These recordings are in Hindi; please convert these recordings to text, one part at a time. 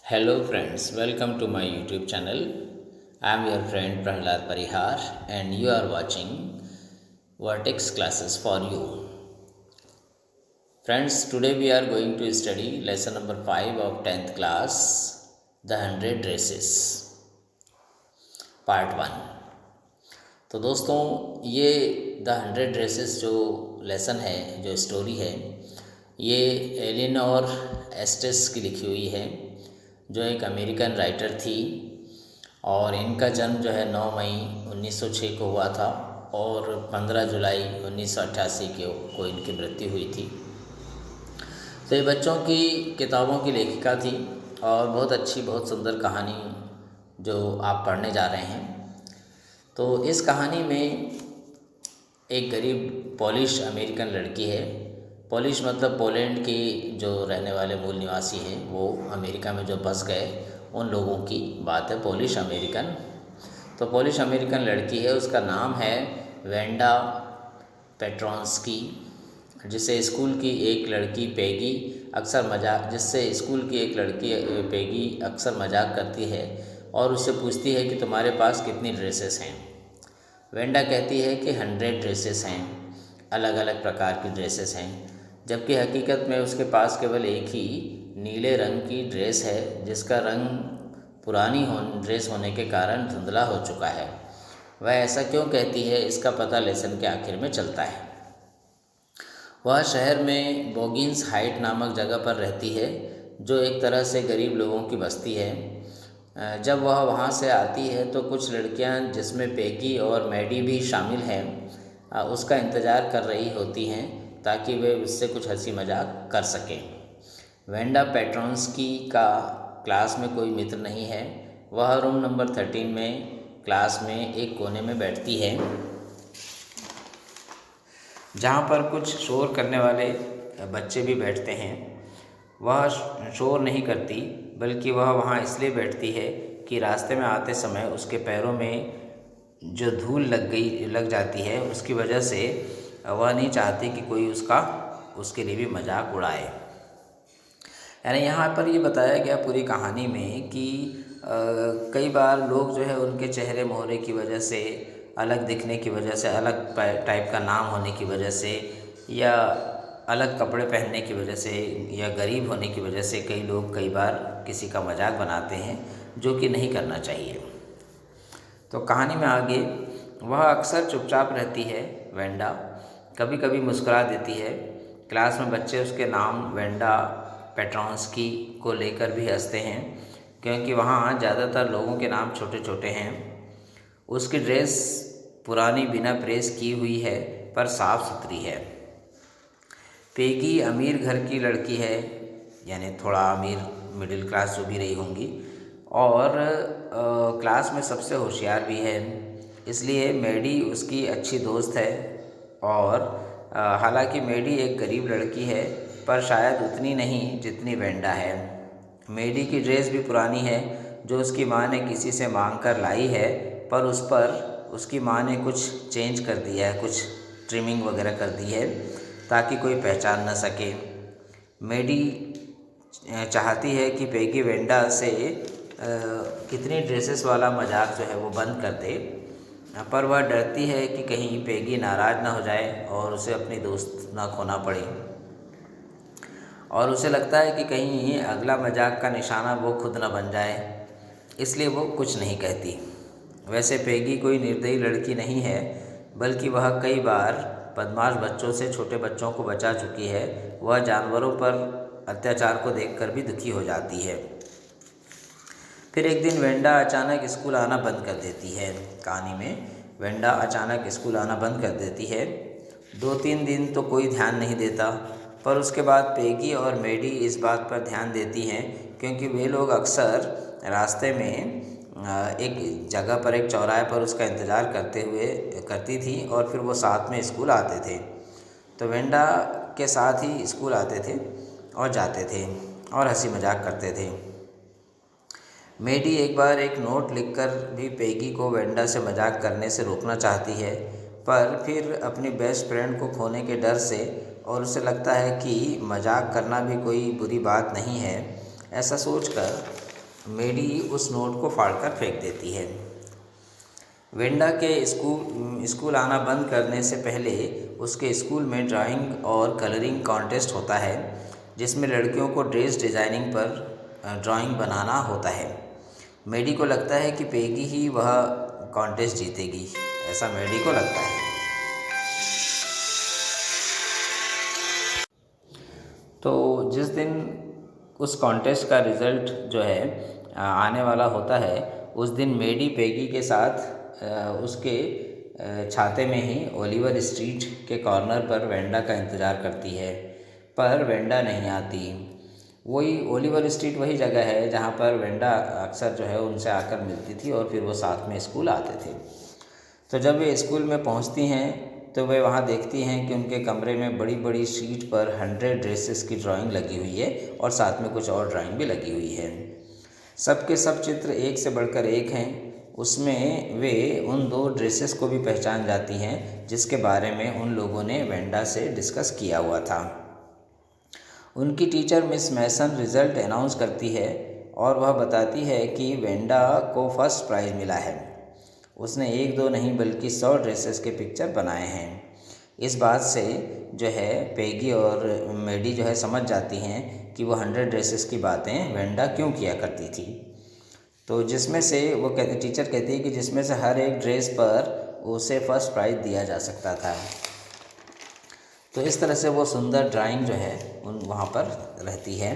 Hello friends, welcome to my YouTube channel. I am your friend Prahlad Parihar and you are watching Vertex classes for you. Friends, today we are going to study lesson number 5 of 10th class, The 100 Races, part 1. तो दोस्तों ये द 100 रेसेस जो लेसन है, जो स्टोरी है, ये एलिनोर एस्टेस की लिखी हुई है, जो एक अमेरिकन राइटर थी। और इनका जन्म जो है 9 मई 1906 को हुआ था और 15 जुलाई 1988 को इनकी मृत्यु हुई थी। तो ये बच्चों की किताबों की लेखिका थी और बहुत अच्छी, बहुत सुंदर कहानी जो आप पढ़ने जा रहे हैं। तो इस कहानी में एक गरीब पोलिश अमेरिकन लड़की है। पोलिश मतलब पोलैंड की जो रहने वाले मूल निवासी हैं, वो अमेरिका में जो बस गए उन लोगों की बात है, पोलिश अमेरिकन। तो पोलिश अमेरिकन लड़की है, उसका नाम है वेंडा पेट्रोंस्की, जिससे स्कूल की एक लड़की पेगी अक्सर मजाक करती है और उससे पूछती है कि तुम्हारे पास कितनी ड्रेसेस हैं। वेंडा कहती है कि 100 ड्रेसेस हैं, अलग अलग प्रकार की ड्रेसेस हैं, जबकि हकीकत में उसके पास केवल एक ही नीले रंग की ड्रेस है, जिसका रंग पुरानी ड्रेस होने के कारण धुंधला हो चुका है। वह ऐसा क्यों कहती है, इसका पता लेसन के आखिर में चलता है। वह शहर में बोगिन्स हाइट नामक जगह पर रहती है, जो एक तरह से गरीब लोगों की बस्ती है। जब वह वहाँ से आती है तो कुछ लड़कियाँ, जिसमें पेगी और मैडी भी शामिल हैं, उसका इंतज़ार कर रही होती हैं ताकि वे उससे कुछ हंसी मजाक कर सकें। वेंडा पेट्रोंस्की का क्लास में कोई मित्र नहीं है। वह रूम नंबर 13 में क्लास में एक कोने में बैठती है, जहाँ पर कुछ शोर करने वाले बच्चे भी बैठते हैं। वह शोर नहीं करती, बल्कि वह वहाँ इसलिए बैठती है कि रास्ते में आते समय उसके पैरों में जो धूल लग जाती है, उसकी वजह से वह नहीं चाहती कि कोई उसके लिए भी मजाक उड़ाए। यानी यहाँ पर ये बताया गया पूरी कहानी में कि कई बार लोग जो है उनके चेहरे मोहरे की वजह से, अलग दिखने की वजह से, अलग टाइप का नाम होने की वजह से, या अलग कपड़े पहनने की वजह से, या गरीब होने की वजह से कई लोग कई बार किसी का मजाक बनाते हैं, जो कि नहीं करना चाहिए। तो कहानी में आगे, वह अक्सर चुपचाप रहती है। वेंडा कभी कभी मुस्कुरा देती है। क्लास में बच्चे उसके नाम वेंडा पेट्रोंस्की को लेकर भी हंसते हैं, क्योंकि वहाँ ज़्यादातर लोगों के नाम छोटे छोटे हैं। उसकी ड्रेस पुरानी, बिना प्रेस की हुई है, पर साफ़ सुथरी है। पेगी अमीर घर की लड़की है, यानी थोड़ा अमीर, मिडिल क्लास जो भी रही होंगी, और क्लास में सबसे होशियार भी है। इसलिए मैडी उसकी अच्छी दोस्त है। और हालांकि मैडी एक गरीब लड़की है, पर शायद उतनी नहीं जितनी वेंडा है। मैडी की ड्रेस भी पुरानी है, जो उसकी माँ ने किसी से मांग कर लाई है, पर उस पर उसकी माँ ने कुछ चेंज कर दिया है, कुछ ट्रिमिंग वगैरह कर दी है, ताकि कोई पहचान न सके। मैडी चाहती है कि पेगी वेंडा से कितनी ड्रेसेस वाला मजाक जो है वो बंद कर दे, पर वह डरती है कि कहीं पेगी नाराज़ ना हो जाए और उसे अपनी दोस्त ना खोना पड़े। और उसे लगता है कि कहीं अगला मजाक का निशाना वो खुद ना बन जाए, इसलिए वो कुछ नहीं कहती। वैसे पेगी कोई निर्दयी लड़की नहीं है, बल्कि वह कई बार बदमाश बच्चों से छोटे बच्चों को बचा चुकी है। वह जानवरों पर अत्याचार को देखकर भी दुखी हो जाती है। फिर एक दिन वेंडा अचानक स्कूल आना बंद कर देती है। कहानी में वेंडा अचानक स्कूल आना बंद कर देती है। 2-3 दिन तो कोई ध्यान नहीं देता, पर उसके बाद पेगी और मैडी इस बात पर ध्यान देती हैं, क्योंकि वे लोग अक्सर रास्ते में एक जगह पर, एक चौराहे पर उसका इंतज़ार करती थी, और फिर वो साथ में स्कूल आते थे। तो वेंडा के साथ ही स्कूल आते थे और जाते थे और हंसी मजाक करते थे। मैडी एक बार एक नोट लिखकर भी पेगी को वेंडा से मजाक करने से रोकना चाहती है, पर फिर अपनी बेस्ट फ्रेंड को खोने के डर से, और उसे लगता है कि मजाक करना भी कोई बुरी बात नहीं है, ऐसा सोचकर मेडी उस नोट को फाड़कर फेंक देती है। वेंडा के स्कूल आना बंद करने से पहले उसके स्कूल में ड्राइंग और कलरिंग कॉन्टेस्ट होता है, जिसमें लड़कियों को ड्रेस डिज़ाइनिंग पर ड्राइंग बनाना होता है। मेडी को लगता है कि पेगी ही वह कॉन्टेस्ट जीतेगी, ऐसा मेडी को लगता है। तो जिस दिन उस कॉन्टेस्ट का रिज़ल्ट जो है आने वाला होता है, उस दिन मेडी पेगी के साथ उसके छाते में ही ओलिवर स्ट्रीट के कॉर्नर पर वेंडा का इंतज़ार करती है, पर वेंडा नहीं आती। वही ओलिवर स्ट्रीट वही जगह है जहाँ पर वेंडा अक्सर जो है उनसे आकर मिलती थी और फिर वो साथ में स्कूल आते थे। तो जब वे स्कूल में पहुँचती हैं तो वे वहाँ देखती हैं कि उनके कमरे में बड़ी बड़ी शीट पर 100 ड्रेसेस की ड्राइंग लगी हुई है और साथ में कुछ और ड्राइंग भी लगी हुई है। सब के सब चित्र एक से बढ़कर एक हैं। उसमें वे उन 2 ड्रेसेस को भी पहचान जाती हैं जिसके बारे में उन लोगों ने वेंडा से डिस्कस किया हुआ था। उनकी teacher miss Mason result announce करती है और वह बताती है कि वेंडा को फर्स्ट प्राइज़ मिला है। उसने 1-2 नहीं बल्कि 100 ड्रेसेस के पिक्चर बनाए हैं। इस बात से जो है पेगी और मेडी जो है समझ जाती हैं कि वो 100 ड्रेसेस की बातें वेंडा क्यों किया करती थी। तो जिसमें से वो टीचर कहती है कि जिसमें से हर एक ड्रेस पर उसे फर्स्ट प्राइज़ दिया जा सकता था। तो इस तरह से वो सुंदर ड्राइंग जो है वहाँ पर रहती है।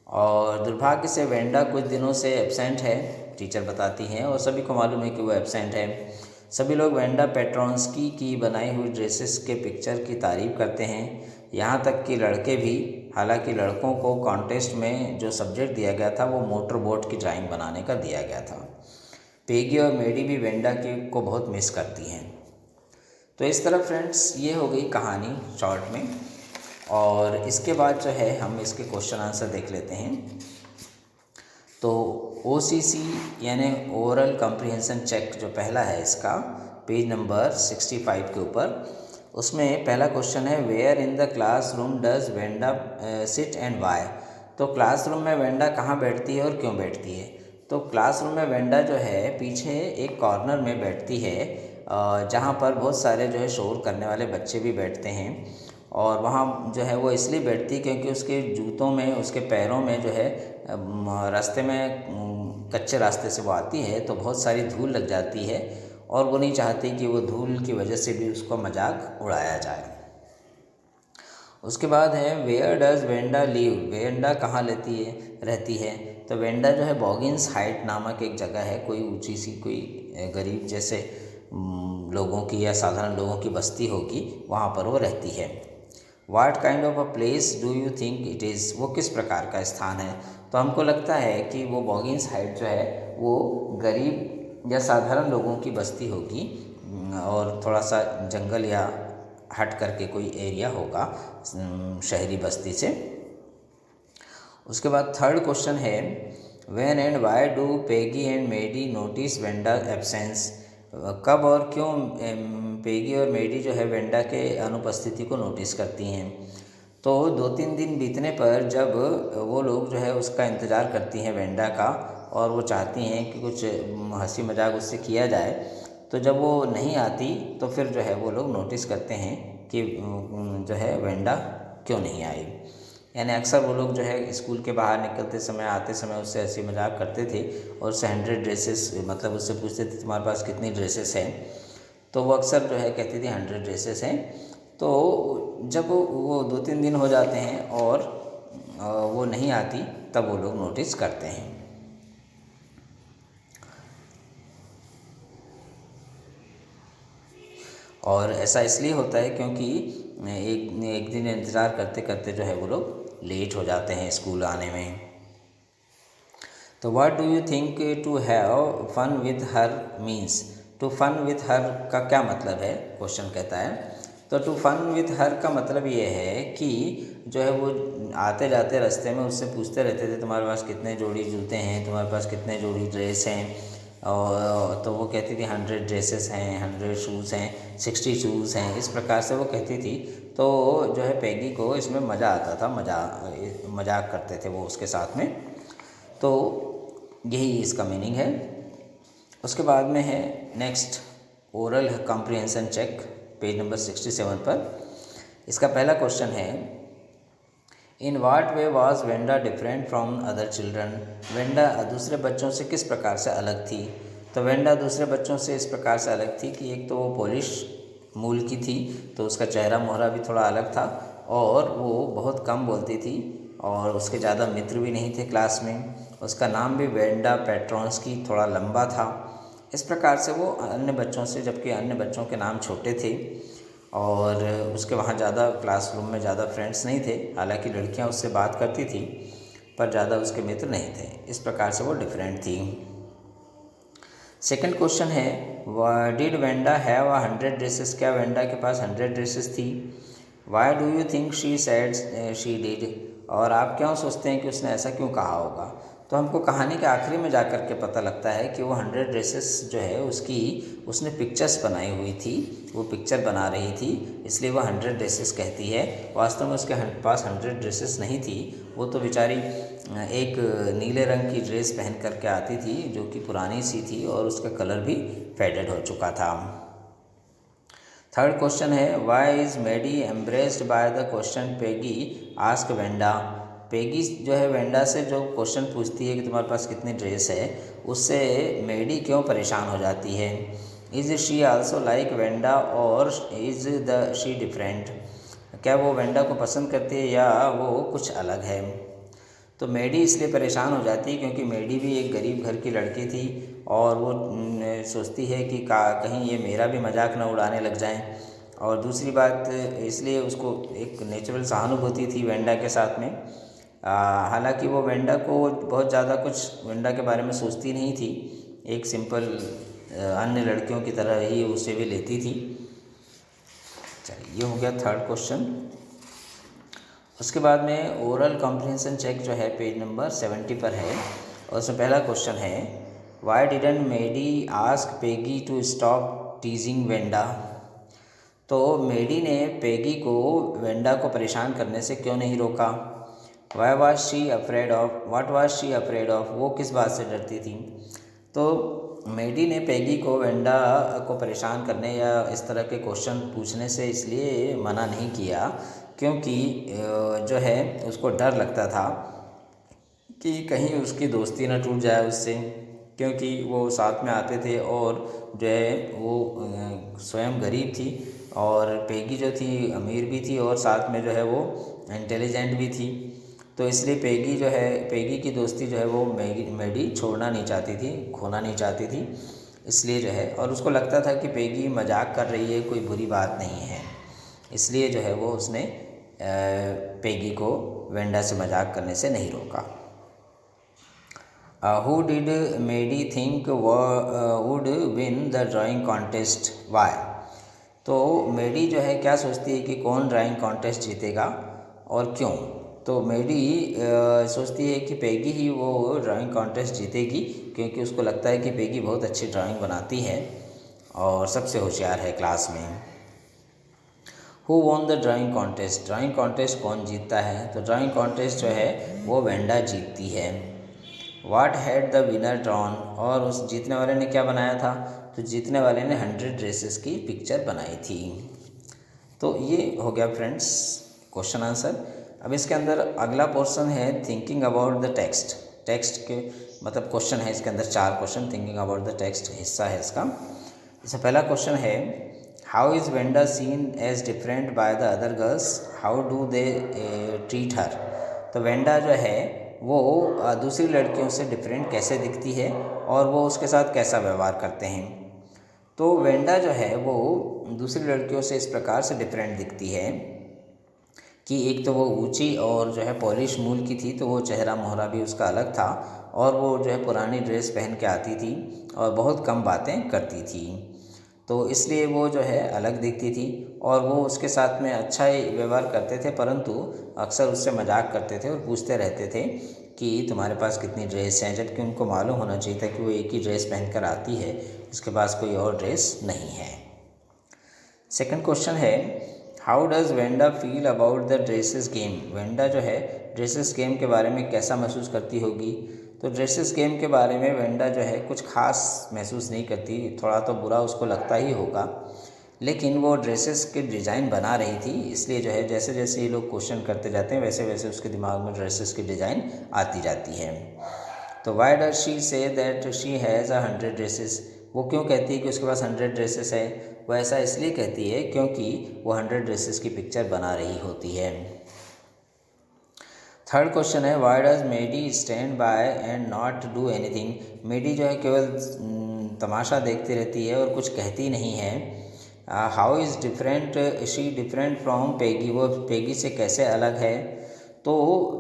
और दुर्भाग्य से वेंडा कुछ दिनों से एब्सेंट है, टीचर बताती हैं, और सभी को मालूम है कि वो एब्सेंट है। सभी लोग वेंडा पेट्रोंस्की की बनाई हुई ड्रेसेस के पिक्चर की तारीफ़ करते हैं, यहाँ तक कि लड़के भी। हालांकि लड़कों को कॉन्टेस्ट में जो सब्जेक्ट दिया गया था वो मोटर बोट की ड्राइंग बनाने का दिया गया था। पेगी और मेडी भी वेंडा को बहुत मिस करती हैं। तो इस तरह फ्रेंड्स ये हो गई कहानी शॉर्ट में। और इसके बाद जो है हम इसके क्वेश्चन आंसर देख लेते हैं। तो OCC यानी ओरल कॉम्प्रिहेंशन चेक जो पहला है इसका, पेज नंबर 65 के ऊपर, उसमें पहला क्वेश्चन है where in the classroom does Wenda sit and why. तो क्लासरूम में वेंडा कहाँ बैठती है और क्यों बैठती है। तो क्लासरूम में वेंडा जो है पीछे एक कॉर्नर में बैठती है जहाँ पर बहुत सारे जो है शोर करने वाले बच्चे भी बैठते हैं। और वहाँ जो है वो इसलिए बैठती क्योंकि उसके जूतों में, उसके पैरों में जो है रास्ते में कच्चे रास्ते से वो आती है तो बहुत सारी धूल लग जाती है और वो नहीं चाहती कि वो धूल की वजह से भी उसको मजाक उड़ाया जाए। उसके बाद है where does Wenda live. Wenda कहाँ रहती है। तो वेंडा जो है बॉगिंस हाइट नामक एक जगह है, कोई ऊंची सी कोई गरीब जैसे लोगों की या साधारण लोगों की बस्ती होगी, वहाँ पर वो रहती है। What kind of a place do you think it is. वो किस प्रकार का स्थान है। तो हमको लगता है कि वो बॉगिंस हाइट जो है वो गरीब या साधारण लोगों की बस्ती होगी और थोड़ा सा जंगल या हट करके कोई एरिया होगा शहरी बस्ती से। उसके बाद थर्ड क्वेश्चन है when and why do Peggy and Maddie notice Wenda absence. कब और क्यों पेगी और मेडी जो है वेंडा के अनुपस्थिति को नोटिस करती हैं। तो 2-3 दिन बीतने पर जब वो लोग जो है उसका इंतज़ार करती हैं वेंडा का और वो चाहती हैं कि कुछ हंसी मजाक उससे किया जाए, तो जब वो नहीं आती तो फिर जो है वो लोग नोटिस करते हैं कि जो है वेंडा क्यों नहीं आई। यानी अक्सर वो लोग जो है स्कूल के बाहर निकलते समय, आते समय उससे हंसी मजाक करते थे और उससे 100 ड्रेसेस, मतलब उससे पूछते थे तुम्हारे पास कितनी ड्रेसेस हैं। तो वो अक्सर जो है कहती थी 100 ड्रेसेस हैं। तो जब वो 2-3 दिन हो जाते हैं और वो नहीं आती तब वो लोग नोटिस करते हैं। और ऐसा इसलिए होता है क्योंकि एक दिन इंतज़ार करते करते जो है वो लोग लेट हो जाते हैं स्कूल आने में। तो what do you think to have fun with her means. To fun with her का क्या मतलब है, क्वेश्चन कहता है। तो टू फन विथ हर का मतलब ये है कि जो है वो आते जाते रास्ते में उससे पूछते रहते थे तुम्हारे पास कितने जोड़ी जूते हैं, तुम्हारे पास कितने जोड़ी ड्रेस हैं। और तो वो कहती थी 100 ड्रेसेस हैं, 100 शूज़ हैं, 60 शूज़ हैं, इस प्रकार से वो कहती थी। तो जो है पेगी को इसमें मज़ा आता था, मजाक करते थे वो उसके साथ में। तो यही इसका मीनिंग है। उसके बाद में है next oral comprehension check, page number 67 पर। इसका पहला क्वेश्चन है, in what way was Wenda different from other children. Wenda दूसरे बच्चों से किस प्रकार से अलग थी। तो वेंडा दूसरे बच्चों से इस प्रकार से अलग थी कि एक तो वो पोलिश मूल की थी, तो उसका चेहरा मोहरा भी थोड़ा अलग था, और वो बहुत कम बोलती थी, और उसके ज़्यादा मित्र भी नहीं थे क्लास में। उसका नाम भी वेंडा पेट्रोंस्की थोड़ा लंबा था। इस प्रकार से वो अन्य बच्चों से, जबकि अन्य बच्चों के नाम छोटे थे और उसके वहाँ ज़्यादा क्लासरूम में ज़्यादा फ्रेंड्स नहीं थे, हालांकि लड़कियाँ उससे बात करती थी पर ज़्यादा उसके मित्र नहीं थे। इस प्रकार से वो डिफरेंट थी। सेकंड क्वेश्चन है, डिड वेंडा हैव 100 ड्रेसेस। क्या वेंडा के पास 100 ड्रेसेस थी। Why do you think she said she did. और आप क्यों सोचते हैं कि उसने ऐसा क्यों कहा होगा। तो हमको कहानी के आखिरी में जाकर के पता लगता है कि वो 100 ड्रेसेस जो है उसने पिक्चर्स बनाई हुई थी, वो पिक्चर बना रही थी, इसलिए वो 100 ड्रेसेस कहती है। वास्तव में उसके पास 100 ड्रेसेस नहीं थी, वो तो बेचारी एक नीले रंग की ड्रेस पहन करके आती थी जो कि पुरानी सी थी और उसका कलर भी फेडेड हो चुका था। थर्ड क्वेश्चन है, why is Maddie embarrassed by the question Peggy ask Wenda. Peggy जो है वेंडा से जो क्वेश्चन पूछती है कि तुम्हारे पास कितनी ड्रेस है, उससे मेडी क्यों परेशान हो जाती है। Is she also like Wanda और इज़ द शी डिफरेंट। क्या वो वेंडा को पसंद करती है या वो कुछ अलग है। तो मेडी इसलिए परेशान हो जाती है क्योंकि मेडी भी एक गरीब घर की लड़की थी और वो सोचती है कि कहीं ये मेरा भी मजाक न उड़ाने लग जाएं। और दूसरी बात, इसलिए उसको एक नेचुरल सहानुभूति थी वेंडा के साथ में। हालांकि वो वेंडा को बहुत ज़्यादा कुछ वेंडा के बारे में सोचती नहीं थी, एक सिंपल अन्य लड़कियों की तरह ही उसे भी लेती थी। चलिए, ये हो गया थर्ड क्वेश्चन। उसके बाद में ओरल कॉम्प्रिहेंशन चेक जो है पेज नंबर 70 पर है, और उसमें पहला क्वेश्चन है, why didn't Maddie ask Peggy to stop teasing Wenda. तो मेडी ने पेगी को वेंडा को परेशान करने से क्यों नहीं रोका। Why was she afraid of, what was she afraid of, वो किस बात से डरती थी। तो मेडी ने पेगी को वेंडा को परेशान करने या इस तरह के क्वेश्चन पूछने से इसलिए मना नहीं किया क्योंकि जो है उसको डर लगता था कि कहीं उसकी दोस्ती ना टूट जाए उससे, क्योंकि वो साथ में आते थे और जो है वो स्वयं गरीब थी और पेगी जो थी अमीर भी थी और साथ में जो है वो इंटेलिजेंट भी थी। तो इसलिए पेगी जो है, पेगी की दोस्ती जो है वो मेडी छोड़ना नहीं चाहती थी, खोना नहीं चाहती थी, इसलिए जो है, और उसको लगता था कि पेगी मजाक कर रही है, कोई बुरी बात नहीं है, इसलिए जो है वो उसने पेगी को वेंडा से मजाक करने से नहीं रोका। Who did Maddie think would win the drawing contest, why. तो मेडी जो है क्या सोचती है कि कौन ड्राइंग कॉन्टेस्ट जीतेगा और क्यों। तो मेडी सोचती है कि पेगी ही वो ड्राइंग कॉन्टेस्ट जीतेगी क्योंकि उसको लगता है कि पेगी बहुत अच्छी ड्राइंग बनाती है और सबसे होशियार है क्लास में। Who won the drawing contest, drawing contest कौन जीतता है। तो ड्राइंग कॉन्टेस्ट जो है वो वेंडा जीतती है। What had the winner drawn, और उस जीतने वाले ने क्या बनाया था। तो जीतने वाले ने 100 ड्रेसेस की पिक्चर बनाई थी। तो ये हो गया फ्रेंड्स क्वेश्चन आंसर। अब इसके अंदर अगला पोर्शन है thinking about the text. Text के मतलब क्वेश्चन है इसके अंदर 4 question, thinking about the text हिस्सा है इसका। इसमें पहला क्वेश्चन है, how is Wenda seen as different by the other girls, how do they treat her. तो वेंडा जो है वो दूसरी लड़कियों से डिफरेंट कैसे दिखती है और वो उसके साथ कैसा व्यवहार करते हैं। तो वेंडा जो है वो दूसरी लड़कियों से इस प्रकार से डिफरेंट दिखती है कि एक तो वो ऊंची और जो है पॉलिश मूल की थी, तो वो चेहरा मोहरा भी उसका अलग था, और वो जो है पुरानी ड्रेस पहन के आती थी और बहुत कम बातें करती थी, तो इसलिए वो जो है अलग दिखती थी। और वो उसके साथ में अच्छा ही व्यवहार करते थे, परंतु अक्सर उससे मजाक करते थे और पूछते रहते थे कि तुम्हारे पास कितनी ड्रेस हैं, जबकि उनको मालूम होना चाहिए था कि वो एक ही ड्रेस पहनकर आती है, उसके पास कोई और ड्रेस नहीं है। सेकंड क्वेश्चन है, how does Wanda feel about the dresses game. Wanda जो है ड्रेसेस गेम के बारे में कैसा महसूस करती होगी। तो ड्रेसेस गेम के बारे में वेंडा जो है कुछ खास महसूस नहीं करती, थोड़ा तो बुरा उसको लगता ही होगा, लेकिन वो ड्रेसेस के डिज़ाइन बना रही थी, इसलिए जो है जैसे जैसे ये लोग क्वेश्चन करते जाते हैं वैसे वैसे उसके दिमाग में ड्रेसेस की डिज़ाइन आती जाती है। तो why does she say that she has 100 dresses, वो क्यों कहती है कि उसके पास 100 ड्रेसेस है? वो ऐसा इसलिए कहती है क्योंकि वो 100 ड्रेसेस की पिक्चर बना रही होती है। थर्ड क्वेश्चन है why does Maddie stand by and not do anything. Maddie जो है केवल तमाशा देखती रहती है और कुछ कहती नहीं है। How is different she different from Peggy, वो पेगी से कैसे अलग है? तो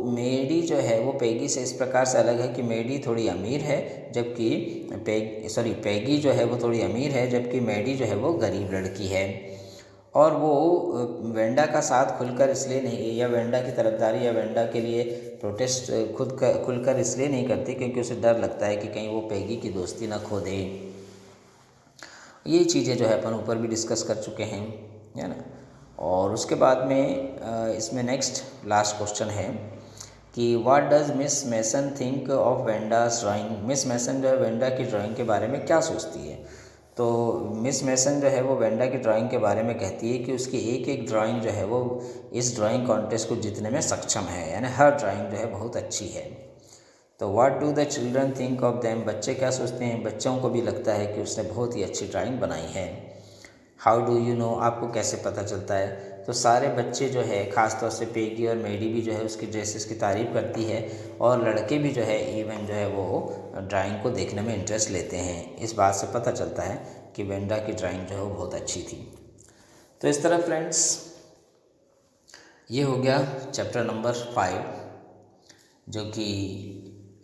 मेडी जो है वो पेगी से इस प्रकार से अलग है कि मेडी थोड़ी अमीर है, जबकि पेगी जो है वो थोड़ी अमीर है, जबकि मेडी जो है वो गरीब लड़की है। और वो वेंडा का साथ खुलकर इसलिए नहीं, या वेंडा की तरफदारी या वेंडा के लिए प्रोटेस्ट खुलकर इसलिए नहीं करती क्योंकि उसे डर लगता है कि कहीं वो पेगी की दोस्ती ना खो दे। ये चीज़ें जो है अपन ऊपर भी डिस्कस कर चुके हैं, है ना। और उसके बाद में इसमें नेक्स्ट लास्ट क्वेश्चन है कि what does Miss Mason think of Wenda's drawing. Miss Mason जो है वेंडा की ड्राइंग के बारे में क्या सोचती है? तो मिस मैसन जो है वो वेंडा की ड्राइंग के बारे में कहती है कि उसकी एक एक ड्राइंग जो है वो इस ड्राइंग कॉन्टेस्ट को जीतने में सक्षम है, यानी हर ड्राइंग जो है बहुत अच्छी है। तो what do the children think of them, बच्चे क्या सोचते हैं? बच्चों को भी लगता है कि उसने बहुत ही अच्छी ड्राइंग बनाई है। हाउ डू यू नो, आपको कैसे पता चलता है? तो सारे बच्चे जो है ख़ासतौर से पेगी और मेडी भी जो है उसकी ड्रेसेस की तारीफ़ करती है, और लड़के भी जो है इवन जो है वो ड्राइंग को देखने में इंटरेस्ट लेते हैं। इस बात से पता चलता है कि वेंडा की ड्राइंग जो है वो बहुत अच्छी थी। तो इस तरह फ्रेंड्स ये हो गया चैप्टर नंबर 5, जो कि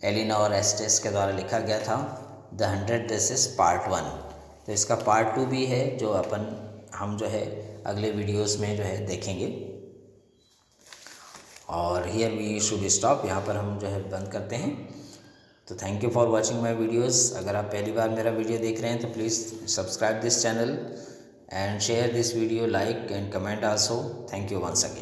एलिनोर एस्टेस के द्वारा लिखा गया था, द 100 ड्रेसेस पार्ट 1। तो इसका पार्ट 2 भी है जो हम जो है अगले वीडियोस में जो है देखेंगे। और हियर वी शुड स्टॉप, यहाँ पर हम जो है बंद करते हैं। तो thank you for watching my videos. अगर आप पहली बार मेरा वीडियो देख रहे हैं तो please subscribe this channel and share this video, like and comment also. Thank you once again.